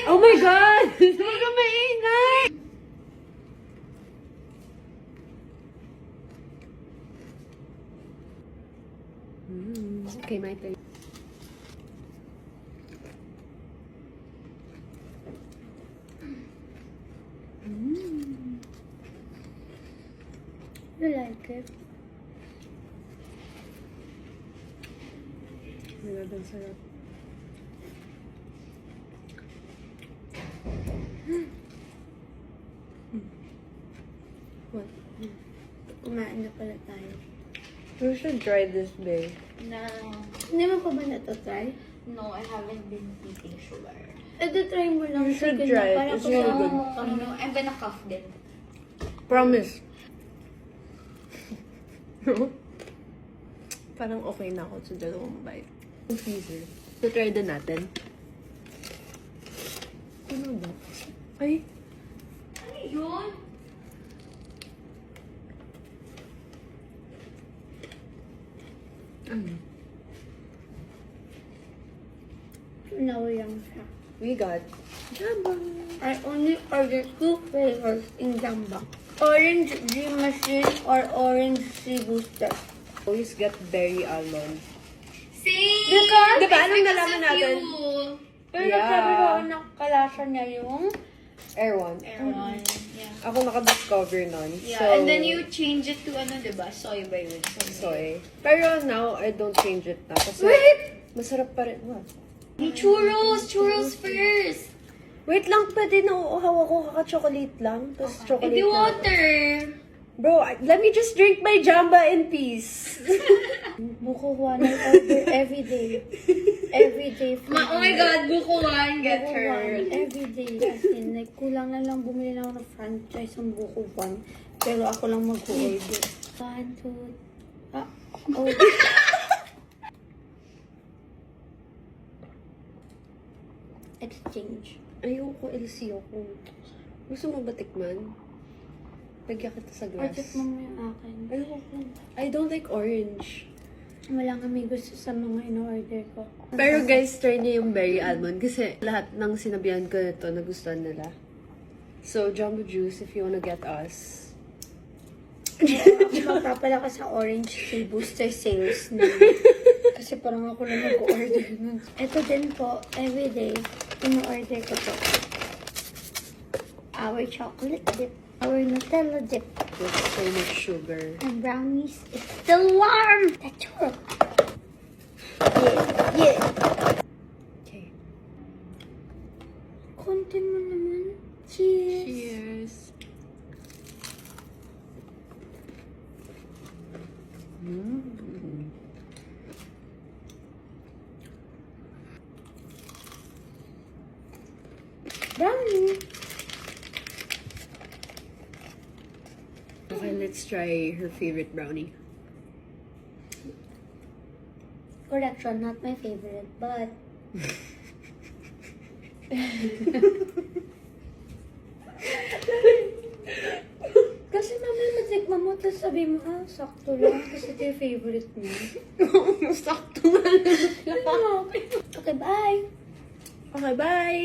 Oh my God! Huwag ka maingay! Okay, my turn. You like it? My God, ang sarap. What? Kumain na pala tayo. You should try this, babe. No. Hindi mo pa ba na-try? No, I haven't been eating sugar. Try mo lang. You should Sige na, try it. para It's ko really sa- good. No, I'm gonna cough din. Promise. Parang okay na ako sa dalawang bite. Yung freezer. So, try din natin. Ano ba? Ay, Ano yun? ano? Nawayang siya. We got jamba. I only ordered 2 flavors in Jamba. Orange Dream Machine or Orange Sea Booster. Always get berry almond. Same! Because- Diba? Anong Because nalaman of natin? you. Pero Yeah. sabi ko nakalasa niya yung Erwan. Erwan. Yeah. Ako nakadiscover nun. Yeah, So, and then you change it to ano, diba? Soy ba yun? soy. Pero now, I don't change it na. Kasi masarap pa rin. What? Hey, churros! Churros first! Wait lang, pwede nauuhaw ako. Kaka-chocolate lang. Tapos chocolate Hindi lang. water! Bro, let me just drink my jamba in peace. Buko Juan I order every day. Every day. Oh my God, Buko One, get Buko her. Juan, every day. As in, like, kulang na lang bumili na ako ng franchise ng Buko Juan. Pero ako lang mag-order. 1, 2, oh. Exchange. Ayoko, LC ako. Gusto mo ba tikman? Lagyan kita sa glass. Order mo yung akin. Ayoko. I don't like orange. Wala kami gusto sa mga in-order ko. Pero guys, try niyo yung berry almond kasi lahat ng sinabihan ko nito nagustuhan nila. So, Jumbo Juice, if you wanna get us. Ako magpapala ka sa Orange Sea Booster sales na. Kasi parang ako lang mag-order nun. Ito din po, everyday, in-order ko to. Our chocolate dip, our Nutella dip, With so much sugar. and brownies is still warm! That's true. Yeah, yeah. Okay. Konti mo naman. Cheers. Cheers. Brownie. Okay, let's try her favorite brownie. Correction, not my favorite, but... Kasi mamaya matikman mo, tapos sabi mo, sakto lang, kasi ito yung favorite mo. Sakto nga lang. Okay, bye! Okay, bye!